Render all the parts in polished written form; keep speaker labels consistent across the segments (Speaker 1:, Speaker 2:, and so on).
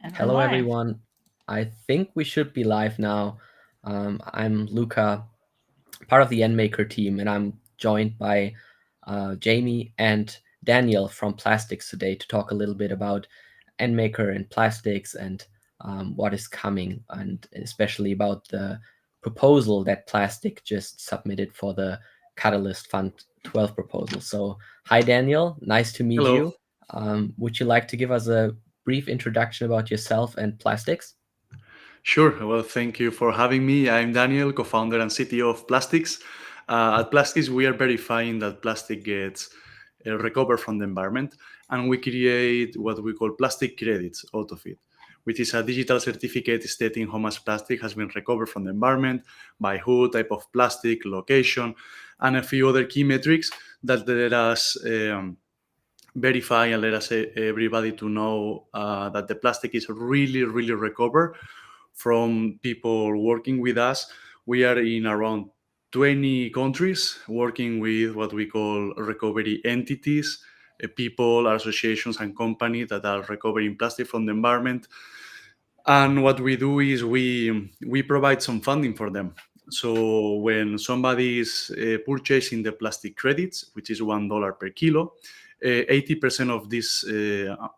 Speaker 1: And we're
Speaker 2: Hello,
Speaker 1: live.
Speaker 2: everyone. I think we should be live now. I'm Luca, part of the NMKR team, and I'm joined by Jamie and Daniel from Plastiks today to talk a little bit about NMKR and plastics and what is coming, and especially about the proposal that Plastik just submitted for the Catalyst Fund12 proposal. So, hi, Daniel. Nice to meet
Speaker 3: Hello.
Speaker 2: you. Would you like to give us a brief introduction about yourself and Plastiks?
Speaker 3: Sure. Well, thank you for having me. I'm Daniel, co-founder and CTO of Plastiks. At Plastiks, we are verifying that plastic gets recovered from the environment, and we create what we call plastic credits out of it, which is a digital certificate stating how much plastic has been recovered from the environment, by who, type of plastic, location, and a few other key metrics that let us verify and let us everybody to know that the plastic is really, really recovered from people working with us. We are in around 20 countries working with what we call recovery entities, people, associations, and companies that are recovering plastic from the environment. And what we do is we provide some funding for them. So when somebody is purchasing the plastic credits, which is $1 per kilo, 80% of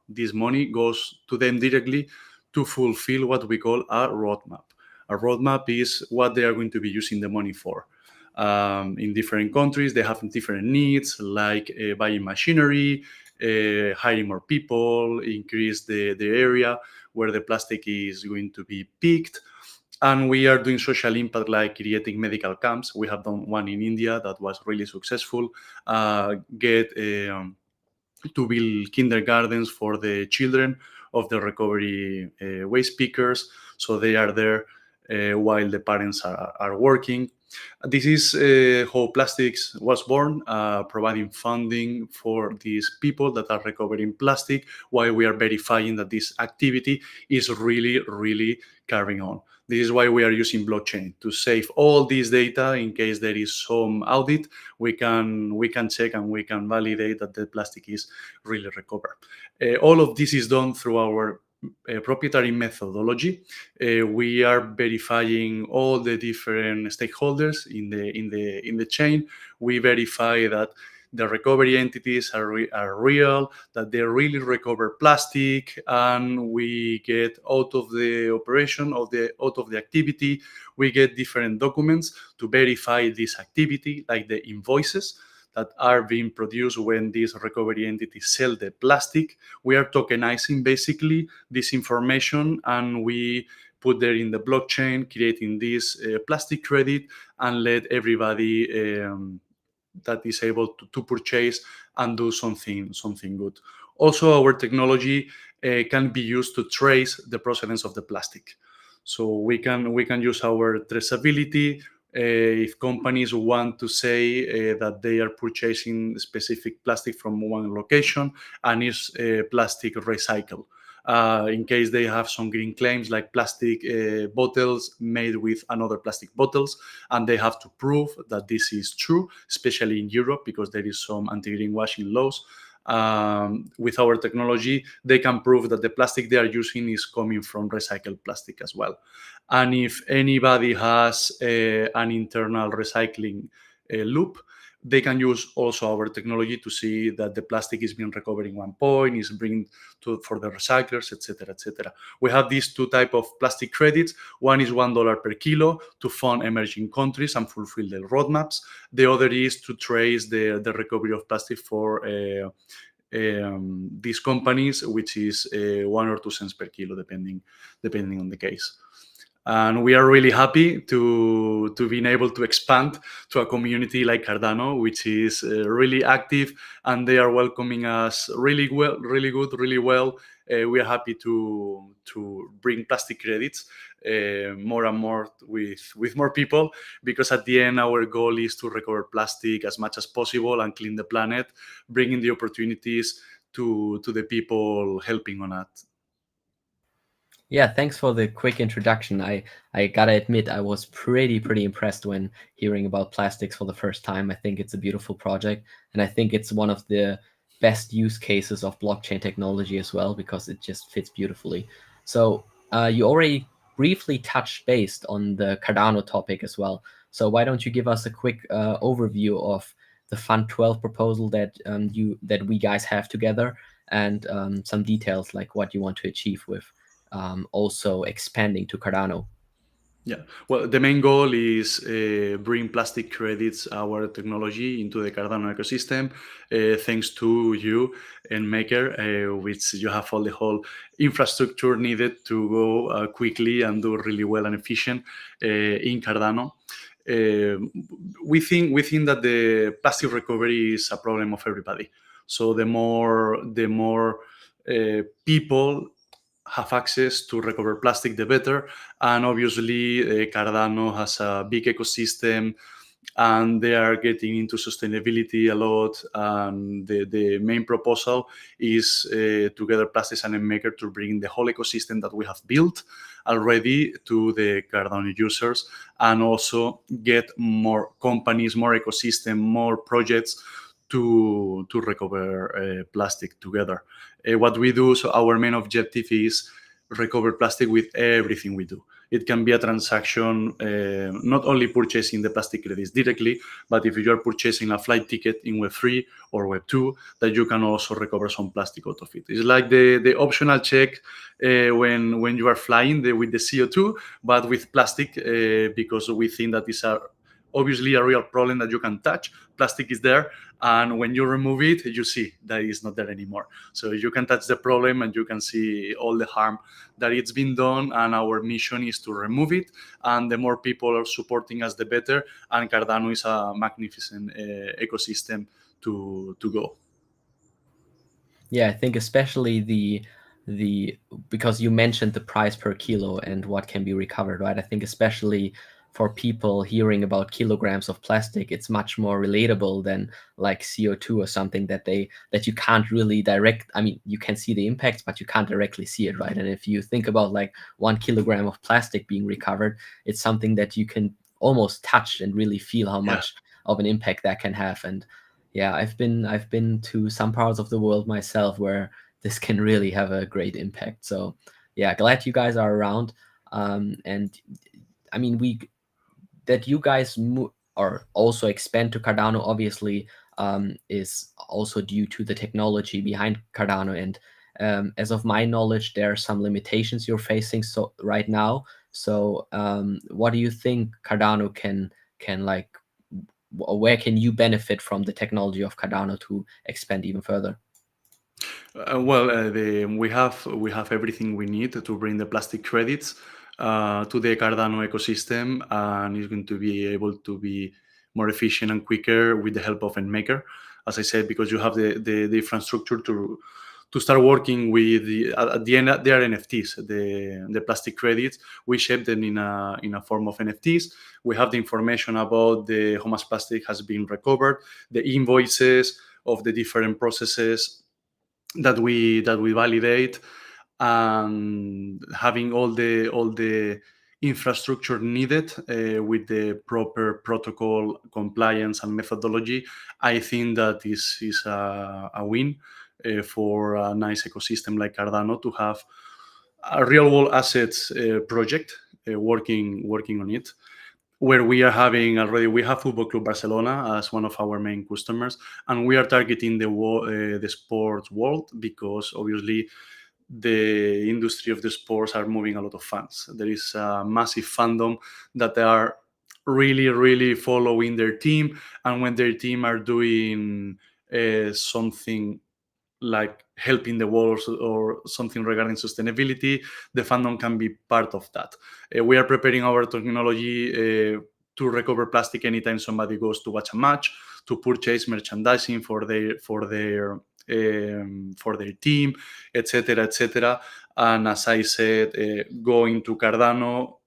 Speaker 3: this money goes to them directly to fulfill what we call a roadmap. A roadmap is what they are going to be using the money for. In different countries, they have different needs, like buying machinery, hiring more people, increase the area where the plastic is going to be picked. And we are doing social impact, like creating medical camps. We have done one in India that was really successful. Get to build kindergartens for the children of the recovery waste pickers, so they are there while the parents are working. This is how Plastiks was born, providing funding for these people that are recovering plastic, while we are verifying that this activity is really, really carrying on. This is why we are using blockchain to save all this data in case there is some audit. We can check and we can validate that the plastic is really recovered. All of this is done through our proprietary methodology. We are verifying all the different stakeholders in the chain. We verify that the recovery entities are real, that they really recover plastic, and we get out of the operation out of the activity. We get different documents to verify this activity, like the invoices that are being produced when these recovery entities sell the plastic. We are tokenizing basically this information, and we put there in the blockchain, creating this plastic credit, and let everybody that is able to purchase and do something good. Also, our technology can be used to trace the procedence of the plastic. So we can use our traceability. If companies want to say that they are purchasing specific plastic from one location and is plastic recycled, in case they have some green claims like plastic bottles made with another plastic bottles, and they have to prove that this is true, especially in Europe because there is some anti-greenwashing laws. With our technology, they can prove that the plastic they are using is coming from recycled plastic as well. And if anybody has an internal recycling loop, they can use also our technology to see that the plastic is being recovered in one point, is being for the recyclers, etc., etc. We have these two type of plastic credits. One is $1 per kilo to fund emerging countries and fulfill their roadmaps. The other is to trace the recovery of plastic for these companies, which is 1 or 2 cents per kilo, depending on the case. And we are really happy to being able to expand to a community like Cardano, which is really active, and they are welcoming us really well, really good, really well. We are happy to bring plastic credits more and more with more people, because at the end our goal is to recover plastic as much as possible and clean the planet, bringing the opportunities to the people helping on that.
Speaker 2: Yeah, thanks for the quick introduction. I gotta admit, I was pretty impressed when hearing about Plastiks for the first time. I think it's a beautiful project, and I think it's one of the best use cases of blockchain technology as well, because it just fits beautifully. So you already briefly touched based on the Cardano topic as well. So why don't you give us a quick overview of the Fund12 proposal that we guys have together, and some details like what you want to achieve with also expanding to Cardano.
Speaker 3: Yeah, well, the main goal is bring plastic credits, our technology, into the Cardano ecosystem, thanks to you and Maker, which you have all the whole infrastructure needed to go quickly and do really well and efficient in Cardano. Uh, we think that the plastic recovery is a problem of everybody. So the more people have access to recover plastic, the better. And obviously, Cardano has a big ecosystem, and they are getting into sustainability a lot. And the main proposal is together Plastiks and NMKR to bring the whole ecosystem that we have built already to the Cardano users, and also get more companies, more ecosystem, more projects to recover plastic together. What we do, so our main objective is recover plastic with everything we do. It can be a transaction, not only purchasing the plastic credits directly, but if you are purchasing a flight ticket in Web3 or Web2, that you can also recover some plastic out of it. It's like the optional check when you are flying with the CO2, but with plastic, because we think that is obviously a real problem that you can touch. Plastic is there, and when you remove it, you see that it's not there anymore. So you can touch the problem and you can see all the harm that it's been done, and our mission is to remove it. And the more people are supporting us, the better. And Cardano is a magnificent ecosystem to go.
Speaker 2: Yeah, I think especially the because you mentioned the price per kilo and what can be recovered, right? I think especially for people hearing about kilograms of plastic, it's much more relatable than like CO2 or something that you can't really direct. I mean, you can see the impacts, but you can't directly see it, right? And if you think about like 1 kilogram of plastic being recovered, it's something that you can almost touch and really feel how
Speaker 3: Yeah.
Speaker 2: much of an impact that can have. And yeah, I've been to some parts of the world myself where this can really have a great impact. So yeah, glad you guys are around. And I mean, we that you guys or also expand to Cardano obviously is also due to the technology behind Cardano. And as of my knowledge, there are some limitations you're facing so right now. So what do you think Cardano can like where can you benefit from the technology of Cardano to expand even further?
Speaker 3: We have everything we need to bring the plastic credits to the Cardano ecosystem, and it's going to be able to be more efficient and quicker with the help of NMaker. As I said, because you have the infrastructure to start working with at the end they are NFTs, the plastic credits. We shape them in a form of NFTs. We have the information about how much plastic has been recovered, the invoices of the different processes that we validate, and having all the infrastructure needed with the proper protocol compliance and methodology. I think that is a win for a nice ecosystem like Cardano to have a real world assets project working on it, where we have Football Club Barcelona as one of our main customers, and we are targeting the sports world, because obviously the industry of the sports are moving a lot of fans. There is a massive fandom that they are really, really following their team, and when their team are doing something like helping the world or something regarding sustainability, the fandom can be part of that. We are preparing our technology to recover plastic anytime somebody goes to watch a match, to purchase merchandising for their team, etc., etc. And as I said, going to Cardano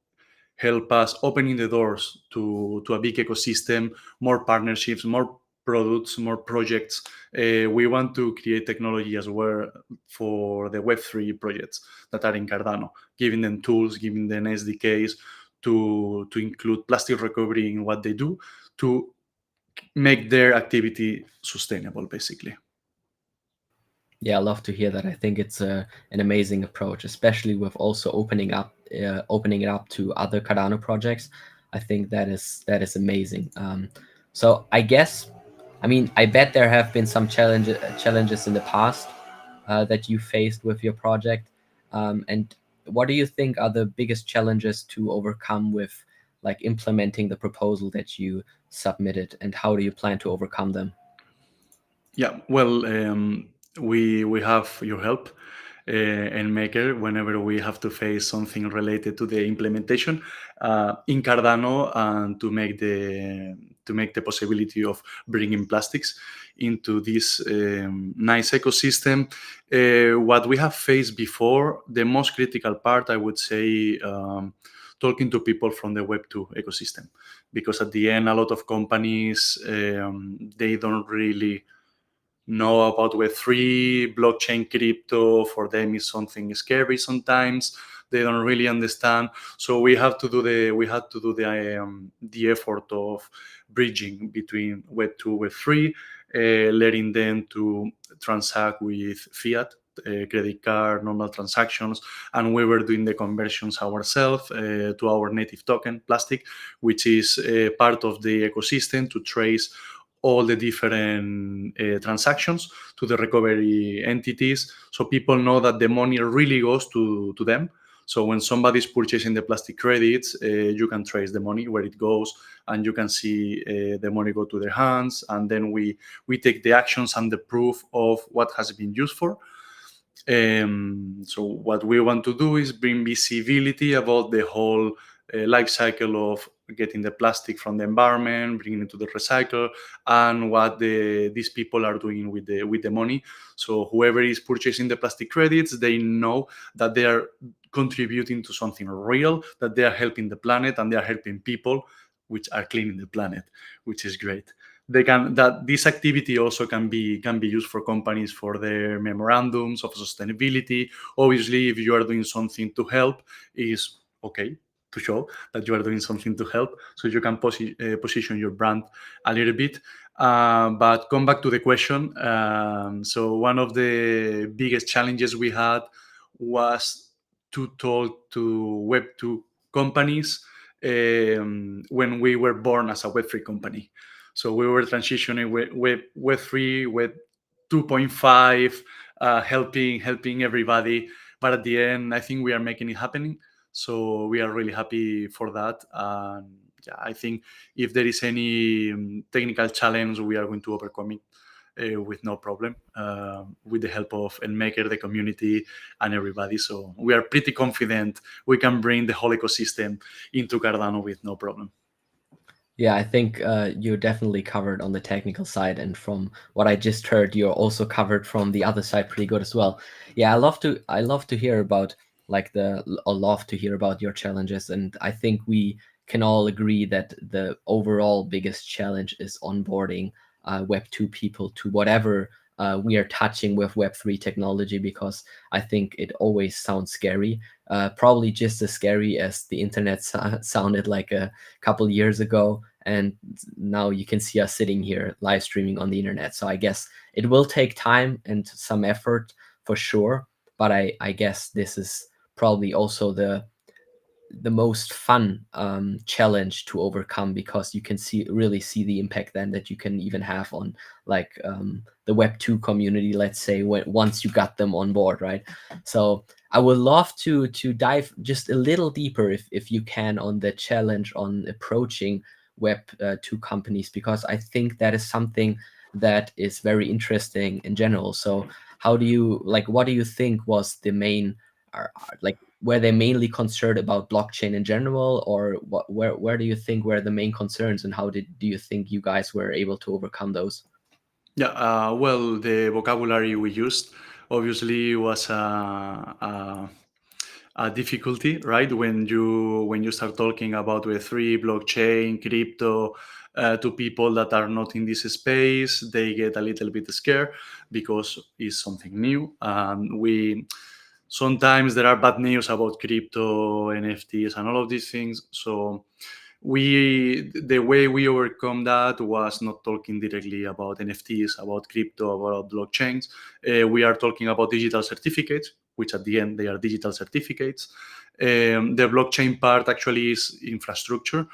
Speaker 3: help us opening the doors to a big ecosystem, more partnerships, more products, more projects. We want to create technology as well for the Web3 projects that are in Cardano, giving them tools, giving them SDKs to include plastic recovery in what they do, to make their activity sustainable, basically.
Speaker 2: Yeah, I love to hear that. I think it's an amazing approach, especially with also opening it up to other Cardano projects. I think that is amazing. So I guess, I mean, I bet there have been some challenges in the past that you faced with your project. And what do you think are the biggest challenges to overcome with like implementing the proposal that you submitted, and how do you plan to overcome them?
Speaker 3: Yeah, well, we have your help and Maker whenever we have to face something related to the implementation in Cardano, and to make the possibility of bringing plastics into this nice ecosystem. What we have faced before, the most critical part, I would say. Talking to people from the Web2 ecosystem, because at the end, a lot of companies they don't really know about Web3, blockchain, crypto. For them is something scary sometimes. They don't really understand. So we had to do the effort of bridging between Web2, Web3, letting them to transact with fiat. Credit card, normal transactions, and we were doing the conversions ourselves to our native token, Plastic, which is part of the ecosystem to trace all the different transactions to the recovery entities, so people know that the money really goes to them. So when somebody's purchasing the plastic credits, you can trace the money where it goes, and you can see the money go to their hands, and then we take the actions and the proof of what has been used for. So what we want to do is bring visibility about the whole life cycle of getting the plastic from the environment, bringing it to the recycle, and what these people are doing with the money. So whoever is purchasing the plastic credits, they know that they are contributing to something real, that they are helping the planet and they are helping people, which are cleaning the planet, which is great. They can that this activity also can be used for companies for their memorandums of sustainability. Obviously, if you are doing something to help, is okay to show that you are doing something to help, so you can position your brand a little bit. But come back to the question. So one of the biggest challenges we had was to talk to Web2 companies when we were born as a Web3 company. So we were transitioning Web3, Web 2.5, helping everybody. But at the end, I think we are making it happening. So we are really happy for that. And yeah, I think if there is any technical challenge, we are going to overcome it with no problem, with the help of NMKR, the community, and everybody. So we are pretty confident we can bring the whole ecosystem into Cardano with no problem.
Speaker 2: Yeah, I think you're definitely covered on the technical side, and from what I just heard, you're also covered from the other side pretty good as well. Yeah, I love to hear about I love to hear about your challenges, and I think we can all agree that the overall biggest challenge is onboarding Web2 people to whatever we are touching with Web3 technology, because I think it always sounds scary, probably just as scary as the internet sounded like a couple years ago, and now you can see us sitting here live streaming on the internet. So I guess it will take time and some effort for sure, but I guess this is probably also the most fun challenge to overcome, because you can really see the impact then that you can even have on the Web2 community, let's say, once you got them on board, right? So I would love to dive just a little deeper, if you can, on the challenge on approaching Web2 companies, because I think that is something that is very interesting in general. So how do you what do you think was the main like were they mainly concerned about blockchain in general, or where do you think were the main concerns, and how do you think you guys were able to overcome those?
Speaker 3: Yeah, well, the vocabulary we used obviously was a difficulty, right? When you start talking about Web3, blockchain, crypto, to people that are not in this space, they get a little bit scared because it's something new. We sometimes there are bad news about crypto, NFTs, and all of these things. So The way we overcome that was not talking directly about NFTs, about crypto, about blockchains. We are talking about digital certificates, which at the end they are digital certificates. The blockchain part actually is infrastructure.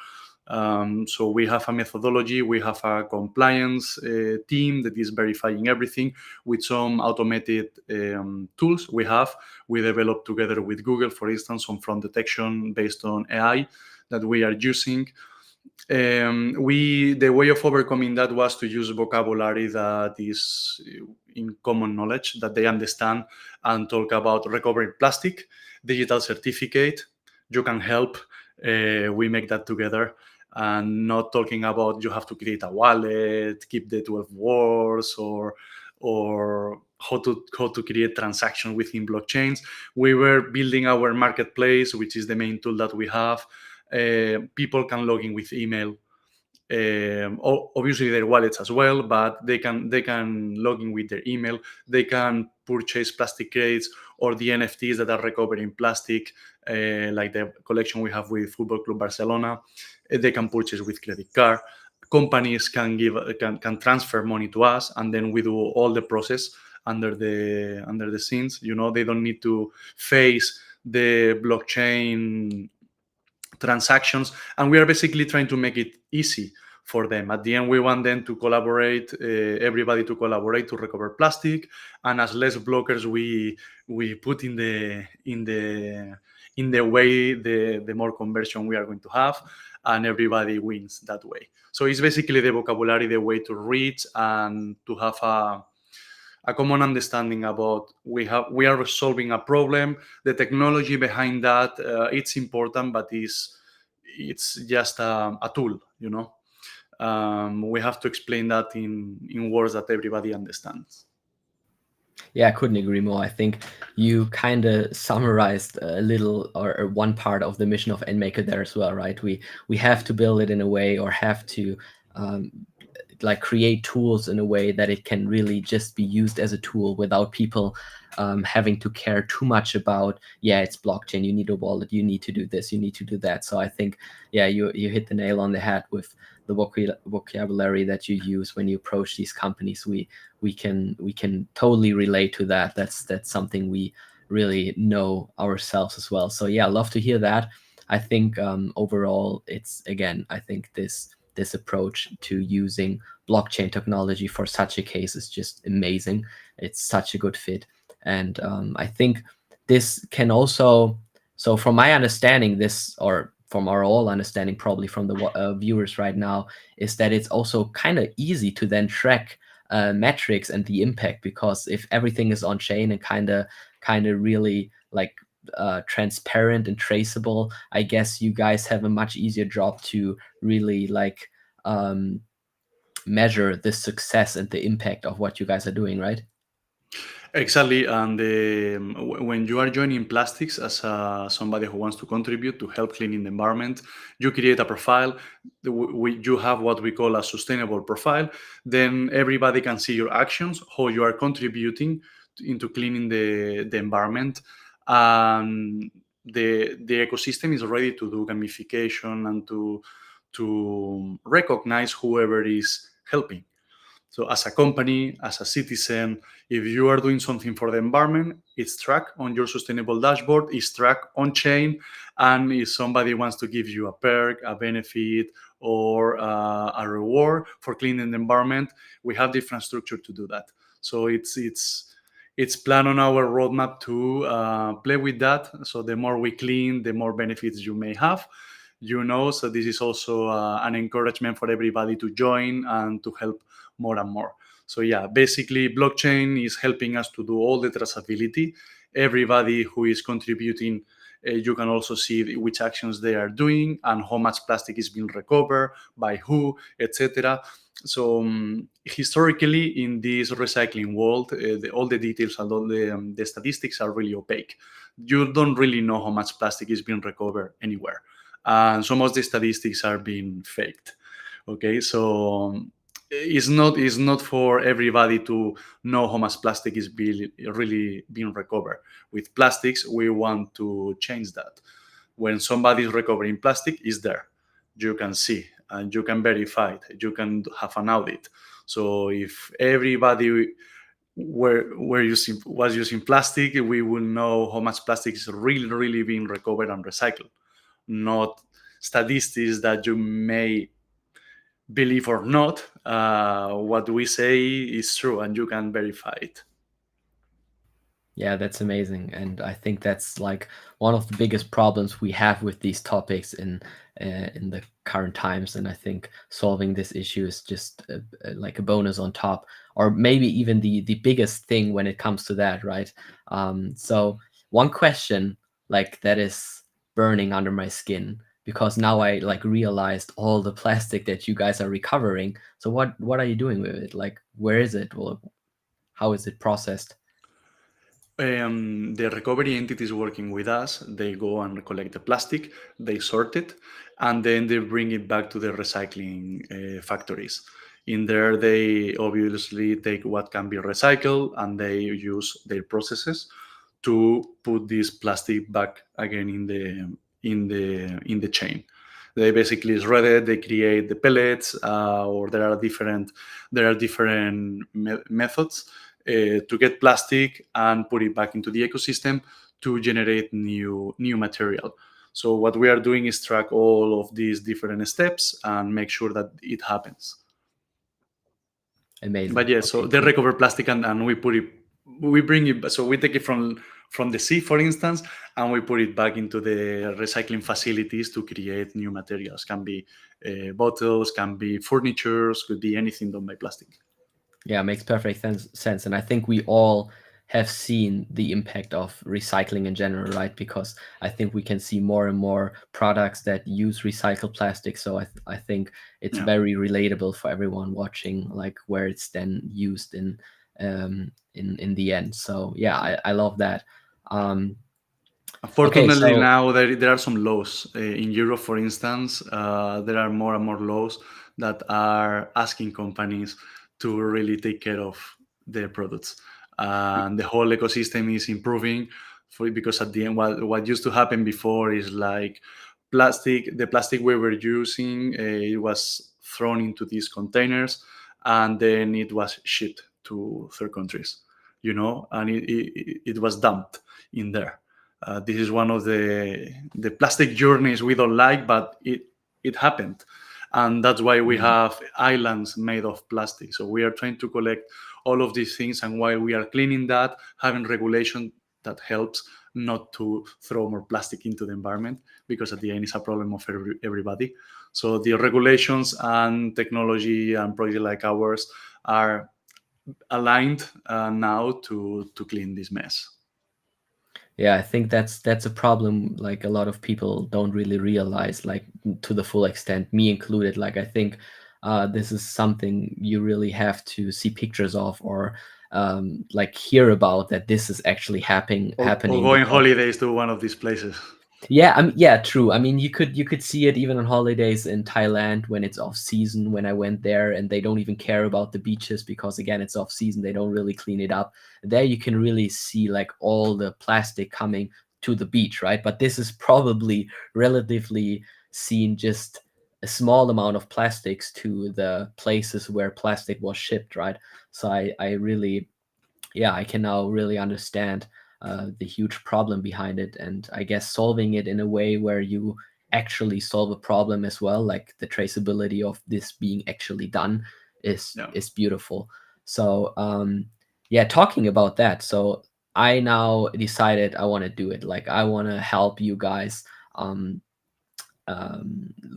Speaker 3: So we have a methodology, we have a compliance team that is verifying everything with some automated tools we developed together with Google, for instance, some fraud detection based on AI that we are using. The way of overcoming that was to use vocabulary that is in common knowledge, that they understand, and talk about recovering plastic, digital certificate. You can help. We make that together, and not talking about you have to create a wallet, keep the 12 words, or how to create transactions within blockchains. We were building our marketplace, which is the main tool that we have. People can log in with email, obviously their wallets as well, but they can log in with their email. They can purchase plastic crates or the NFTs that are recovered in plastic, like the collection we have with Football Club Barcelona. They can purchase with credit card. Companies can transfer money to us, and then we do all the process under the scenes. They don't need to face the blockchain transactions, and we are basically trying to make it easy for them. At the end, we want them to collaborate, everybody to collaborate to recover plastic, and as less blockers we put in the way, the more conversion we are going to have, and everybody wins that way. So it's basically the vocabulary, the way to reach and to have a common understanding about we are solving a problem. The technology behind that, it's important, but it's just a tool. We have to explain that in words that everybody understands.
Speaker 2: Yeah, I couldn't agree more. I think you kind of summarized a little or one part of the mission of NMaker there as well, right? We have to build it in a way, or have to um, like create tools in a way that it can really just be used as a tool without people having to care too much about, yeah, it's blockchain, you need a wallet, you need to do this, you need to do that. So I think, yeah, you hit the nail on the head with the vocabulary that you use when you approach these companies. We can totally relate to that. That's something we really know ourselves as well. So yeah, love to hear that. I think overall, it's, again, I think this approach to using blockchain technology for such a case is just amazing. It's such a good fit, and I think this can also. So from my understanding, this, or from our all understanding, probably from the viewers right now, is that it's also kind of easy to then track metrics and the impact, because if everything is on chain and kind of really like transparent and traceable, I guess you guys have a much easier job to really like measure the success and the impact of what you guys are doing, right?
Speaker 3: Exactly, and when you are joining Plastiks as somebody who wants to contribute to help cleaning the environment, you create a profile. You have what we call a sustainable profile. Then everybody can see your actions, how you are contributing into cleaning the environment, and the ecosystem is ready to do gamification and to recognize whoever is helping. So as a company, as a citizen, if you are doing something for the environment, it's tracked on your sustainable dashboard, it's tracked on chain, and if somebody wants to give you a perk, a benefit, or a reward for cleaning the environment, we have the infrastructure to do that. So it's planned on our roadmap to play with that. So the more we clean, the more benefits you may have. So this is also an encouragement for everybody to join and to help more and more. So yeah, basically blockchain is helping us to do all the traceability. Everybody who is contributing, you can also see which actions they are doing and how much plastic is being recovered by who, etc. So historically, in this recycling world, all the details and all the statistics are really opaque. You don't really know how much plastic is being recovered anywhere, and some of the statistics are being faked. Okay, so it's not for everybody to know how much plastic is really being recovered. With Plastiks, we want to change that. When somebody is recovering plastic, is there. you can see and you can verify it. You can have an audit. So if everybody was using plastic, we will know how much plastic is really being recovered and recycled, not statistics that you may believe or not. What we say is true and you can verify it.
Speaker 2: Yeah, that's amazing, and I think that's like one of the biggest problems we have with these topics in the current times. And I think solving this issue is just like a bonus on top, or maybe even the biggest thing when it comes to that, right? So one question like that is burning under my skin, because now I like realized all the plastic that you guys are recovering. So what are you doing with it? Like, where is it? Well, how is it processed?
Speaker 3: The recovery entities working with us, they go and collect the plastic, they sort it, and then they bring it back to the recycling factories. In there, they obviously take what can be recycled and they use their processes to put this plastic back again in the chain. They basically shred it. They create the pellets, or there are different methods to get plastic and put it back into the ecosystem to generate new material. So what we are doing is track all of these different steps and make sure that it happens. But
Speaker 2: Amazing.
Speaker 3: yeah, so
Speaker 2: Okay,
Speaker 3: they
Speaker 2: cool.
Speaker 3: recover plastic and we bring it. So we take it from the sea, for instance, and we put it back into the recycling facilities to create new materials. Can be bottles, can be furnitures, could be anything done by plastic.
Speaker 2: Yeah, makes perfect sense. And I think we all have seen the impact of recycling in general, right? Because I think we can see more and more products that use recycled plastic. So I think it's
Speaker 3: Yeah.
Speaker 2: very relatable for everyone watching, like where it's then used in the end. So yeah, I love that. Um, okay,
Speaker 3: Unfortunately,
Speaker 2: so
Speaker 3: now there are some laws. In Europe, for instance, there are more and more laws that are asking companies to really take care of their products. And the whole ecosystem is improving because at the end, what used to happen before is like the plastic we were using, it was thrown into these containers and then it was shipped to third countries, and it was dumped in there. This is one of the plastic journeys we don't like, but it happened, and that's why we
Speaker 2: mm,
Speaker 3: have islands made of plastic. So we are trying to collect all of these things, and while we are cleaning that, having regulation that helps not to throw more plastic into the environment, because at the end it's a problem of everybody. So the regulations and technology and projects like ours are aligned now to clean this mess.
Speaker 2: yeah, I think that's a problem like a lot of people don't really realize, like to the full extent, me included. Like I think this is something you really have to see pictures of, or like hear about, that this is actually
Speaker 3: Or
Speaker 2: happening,
Speaker 3: going
Speaker 2: because
Speaker 3: holidays to one of these places.
Speaker 2: yeah, I mean, yeah, true. I mean, you could see it even on holidays in Thailand when it's off season. When I went there, and they don't even care about the beaches because again, it's off season. They don't really clean it up. There you can really see like all the plastic coming to the beach, right? But this is probably relatively seen just a small amount of plastics to the places where plastic was shipped, right? So I really, yeah, I can now really understand the huge problem behind it, and I guess solving it in a way where you actually solve a problem as well, like the traceability of this being actually done,
Speaker 3: Yeah.
Speaker 2: is beautiful. So yeah, talking about that, so I now decided I want to do it. Like I want to help you guys um,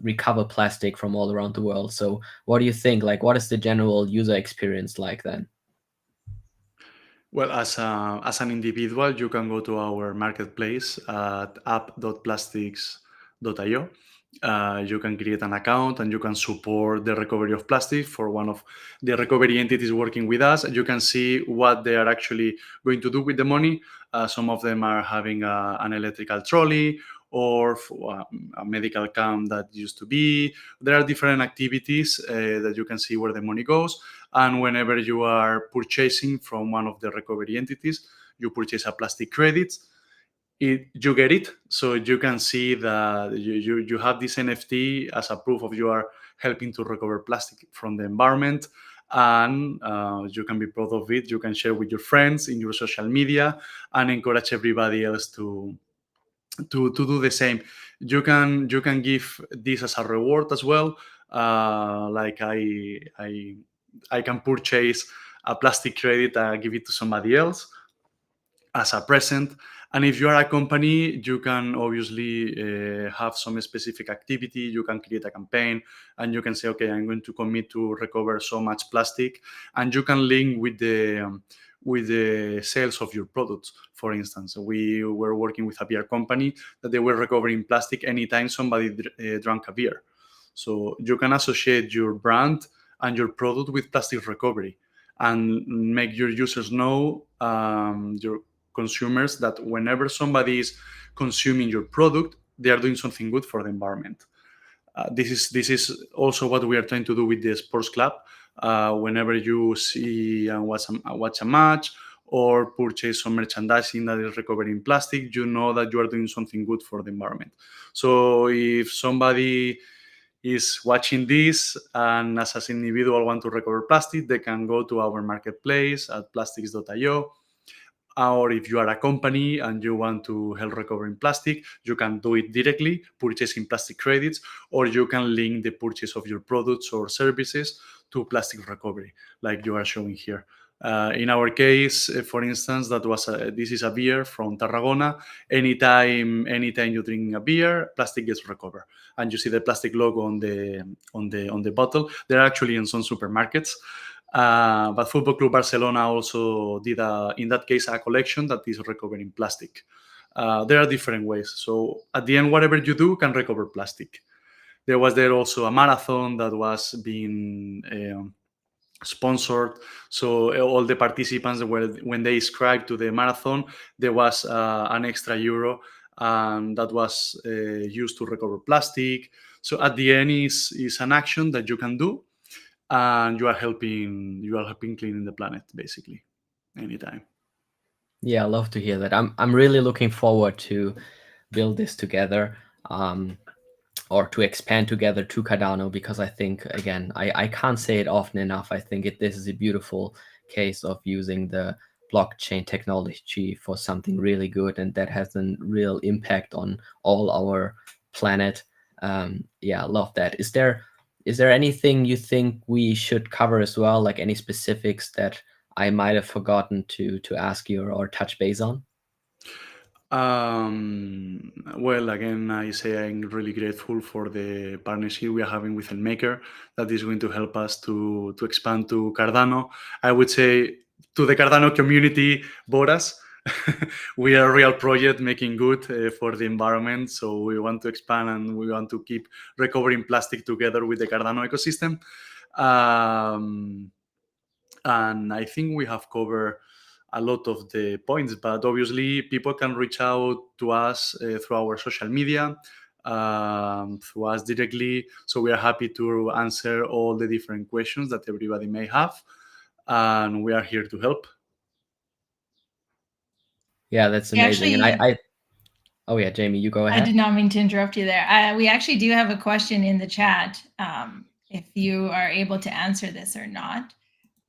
Speaker 2: recover plastic from all around the world. So what do you think? Like, what is the general user experience like then?
Speaker 3: Well, as an individual, you can go to our marketplace at app.plastiks.io. You can create an account and you can support the recovery of plastic for one of the recovery entities working with us. You can see what they are actually going to do with the money. Some of them are having an electrical trolley or a medical camp that used to be. There are different activities that you can see where the money goes. And whenever you are purchasing from one of the recovery entities, you purchase a plastic credit. you get it, so you can see that you have this NFT as a proof of you are helping to recover plastic from the environment, and you can be proud of it. You can share with your friends in your social media and encourage everybody else to do the same. You can give this as a reward as well. Like I can purchase a plastic credit and give it to somebody else as a present. And if you are a company, you can obviously have some specific activity. You can create a campaign, and you can say, okay, I'm going to commit to recover so much plastic, and you can link with the sales of your products. For instance, we were working with a beer company that they were recovering plastic anytime somebody drank a beer. So you can associate your brand and your product with plastic recovery, and make your users know, your consumers, that whenever somebody is consuming your product, they are doing something good for the environment. This is also what we are trying to do with the sports club. Whenever you see and watch a match or purchase some merchandising that is recovering plastic, you know that you are doing something good for the environment. So if somebody is watching this and as an individual want to recover plastic, they can go to our marketplace at plastiks.io. Or if you are a company and you want to help recovering plastic, you can do it directly, purchasing plastic credits, or you can link the purchase of your products or services to plastic recovery, like you are showing here. In our case, for instance, this is a beer from Tarragona. Anytime you drink a beer, plastic gets recovered, and you see the plastic logo on the bottle. They're actually in some supermarkets. But Football Club Barcelona also did, in that case, a collection that is recovering plastic. There are different ways. So at the end, whatever you do can recover plastic. There also a marathon that was being sponsored. So all the participants were, when they subscribed to the marathon, there was an extra euro, and that was used to recover plastic. So at the end is an action that you can do, and you are helping cleaning the planet basically anytime.
Speaker 2: Yeah, I love to hear that. I'm really looking forward to build this together, or to expand together to Cardano, because I think, again, I can't say it often enough. I think this is a beautiful case of using the blockchain technology for something really good, and that has a real impact on all our planet. Yeah, I love that. Is there anything you think we should cover as well, like any specifics that I might have forgotten to ask you or touch base on?
Speaker 3: Well, again, I say I'm really grateful for the partnership we are having with NMKR, that is going to help us to expand to Cardano. I would say to the Cardano community, Boras. We are a real project making good for the environment. So we want to expand, and we want to keep recovering plastic together with the Cardano ecosystem. Um, and I think we have covered a lot of the points, but obviously people can reach out to us through our social media, through us directly. So we are happy to answer all the different questions that everybody may have, and we are here to help.
Speaker 2: Yeah, that's
Speaker 1: We
Speaker 2: amazing. And
Speaker 1: actually,
Speaker 2: oh yeah, Jamie, you go
Speaker 1: I
Speaker 2: ahead.
Speaker 1: did not mean to interrupt you there. We actually do have a question in the chat. If you are able to answer this or not,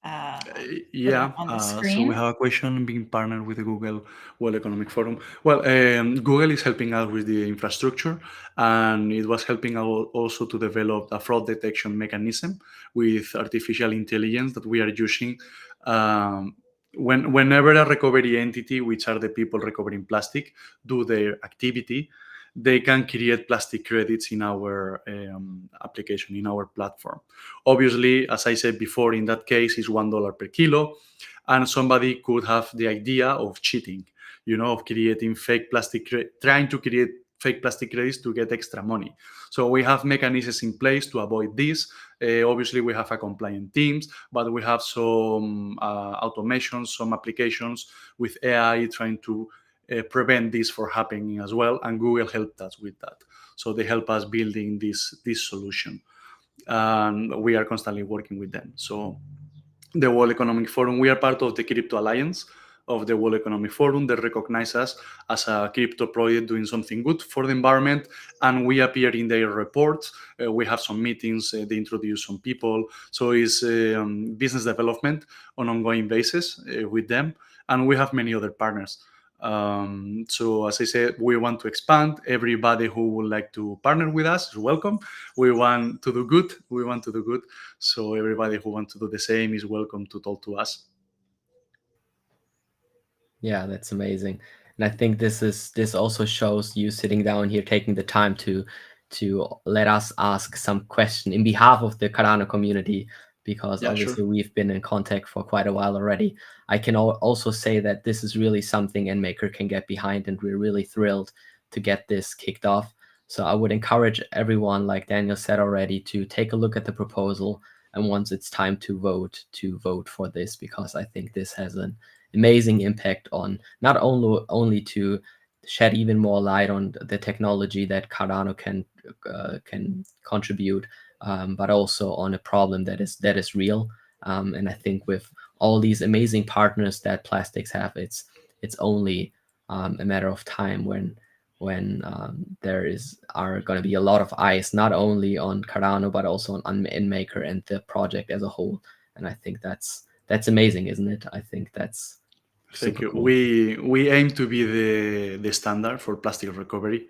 Speaker 1: I'll put it
Speaker 3: Yeah,
Speaker 1: up on the
Speaker 3: so we
Speaker 1: screen.
Speaker 3: have a question being partnered with the Google World Economic Forum. Well, Google is helping us with the infrastructure, and it was helping us also to develop a fraud detection mechanism with artificial intelligence that we are using. Um, whenever a recovery entity, which are the people recovering plastic, do their activity, they can create plastic credits in our application, in our platform. Obviously, as I said before, in that case, it's $1 per kilo, and somebody could have the idea of cheating, of creating trying to create fake plastic credits to get extra money. So we have mechanisms in place to avoid this. Obviously, we have a compliant teams, but we have some automations, some applications with AI trying to prevent this from happening as well. And Google helped us with that. So they help us building this solution, and we are constantly working with them. So the World Economic Forum, we are part of the Crypto Alliance of the World Economic Forum. They recognize us as a crypto project doing something good for the environment, and we appear in their reports. We have some meetings, they introduce some people. So it's business development on an ongoing basis with them, and we have many other partners. So as I said, we want to expand. Everybody who would like to partner with us is welcome. We want to do good. So everybody who wants to do the same is welcome to talk to us.
Speaker 2: Yeah, that's amazing. And I think this also shows you sitting down here, taking the time to let us ask some question in behalf of the Cardano community, because obviously we've been in contact for quite a while already. I can also say that this is really something NMKR can get behind, and we're really thrilled to get this kicked off. So I would encourage everyone, like Daniel said already, to take a look at the proposal, and once it's time to vote for this, because I think this has an amazing impact on not only to shed even more light on the technology that Cardano can contribute, but also on a problem that is real. And I think with all these amazing partners that Plastiks have, it's only a matter of time when there are going to be a lot of eyes not only on Cardano but also on NMKR and the project as a whole. And I think that's amazing, isn't it? I think that's
Speaker 3: Thank you.
Speaker 2: cool.
Speaker 3: We aim to be the standard for plastic recovery,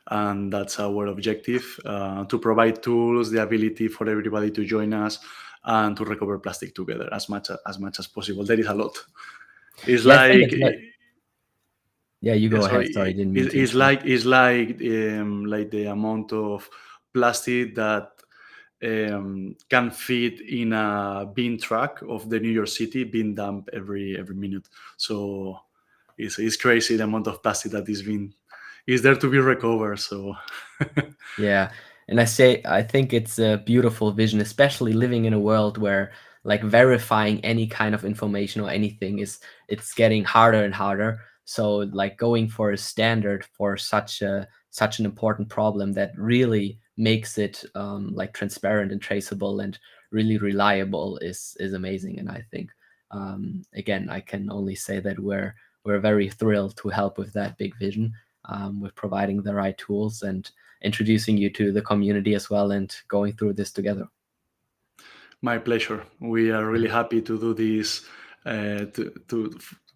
Speaker 3: and that's our objective, to provide tools, the ability for everybody to join us and to recover plastic together as much as possible. There is a lot. It's
Speaker 2: yeah, you go ahead. Sorry, didn't mean to interrupt.
Speaker 3: It's like the amount of plastic that can fit in a bin truck of the New York City being dumped every minute. So it's crazy the amount of plastic that is there to be recovered. So
Speaker 2: Yeah, and I think it's a beautiful vision, especially living in a world where like verifying any kind of information or anything it's getting harder and harder. So like going for a standard for such an important problem that really makes it like transparent and traceable and really reliable is amazing. And I think again, I can only say that we're very thrilled to help with that big vision, with providing the right tools and introducing you to the community as well and going through this together.
Speaker 3: My pleasure. We are really happy to do this,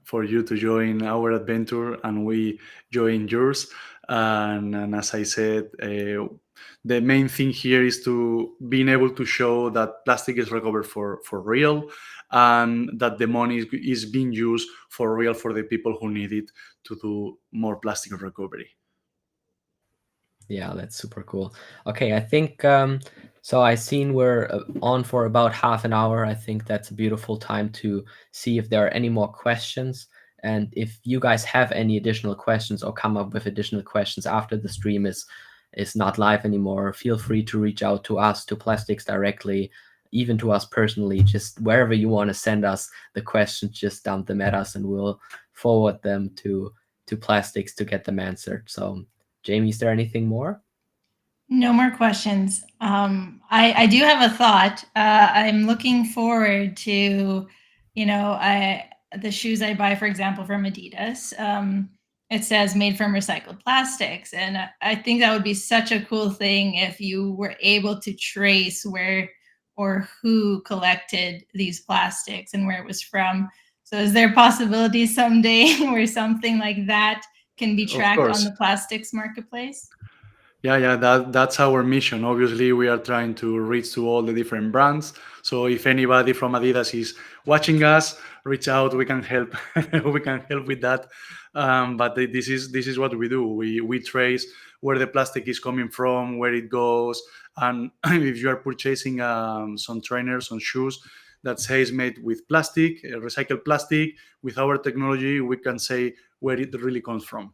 Speaker 3: for you to join our adventure, and we join yours. And as I said, the main thing here is to being able to show that plastic is recovered for real, and that the money is being used for real for the people who need it to do more plastic recovery.
Speaker 2: Yeah, that's super cool. Okay, I think so I've seen we're on for about half an hour. I think that's a beautiful time to see if there are any more questions. And if you guys have any additional questions or come up with additional questions after the stream is not live anymore, feel free to reach out to us, to Plastiks directly, even to us personally. Just wherever you want to send us the questions, just dump them at us and we'll forward them to Plastiks to get them answered. So Jamie, is there anything more?
Speaker 1: No more questions. I do have a thought. I'm looking forward to, the shoes I buy, for example, from Adidas. It says made from recycled plastics. And I think that would be such a cool thing if you were able to trace where or who collected these plastics and where it was from. So is there a possibility someday where something like that can be tracked on the Plastiks Marketplace?
Speaker 3: Yeah, that's our mission. Obviously, we are trying to reach to all the different brands. So if anybody from Adidas is watching us, reach out. We can help. We can help with that. But this is what we do. We trace where the plastic is coming from, where it goes, and if you are purchasing some trainers, some shoes that says made with plastic, recycled plastic, with our technology, we can say where it really comes from.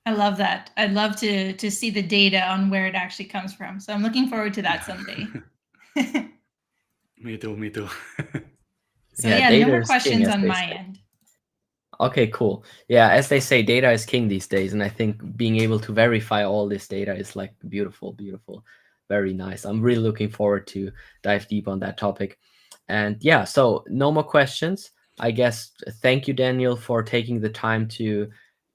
Speaker 1: I love that. I'd love to see the data on where it actually comes from. So I'm looking forward to that someday.
Speaker 3: Me too.
Speaker 1: So yeah, no more questions on my end.
Speaker 2: Okay, cool. Yeah, as they say, data is king these days. And I think being able to verify all this data is like beautiful, very nice. I'm really looking forward to dive deep on that topic. And yeah, so no more questions. I guess thank you, Daniel, for taking the time to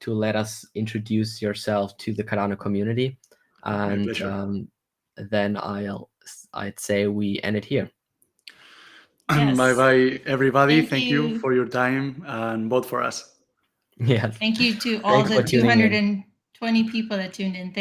Speaker 2: let us introduce yourself to the Cardano community.
Speaker 3: My
Speaker 2: And
Speaker 3: pleasure.
Speaker 2: then I'd say we end it here.
Speaker 1: Yes.
Speaker 3: Bye bye, everybody.
Speaker 1: Thank
Speaker 3: Thank you
Speaker 1: you.
Speaker 3: for your time and vote for us.
Speaker 2: Yeah.
Speaker 1: Thank you to all
Speaker 2: Thanks
Speaker 1: the
Speaker 2: for tuning in.
Speaker 1: 220 people that tuned in.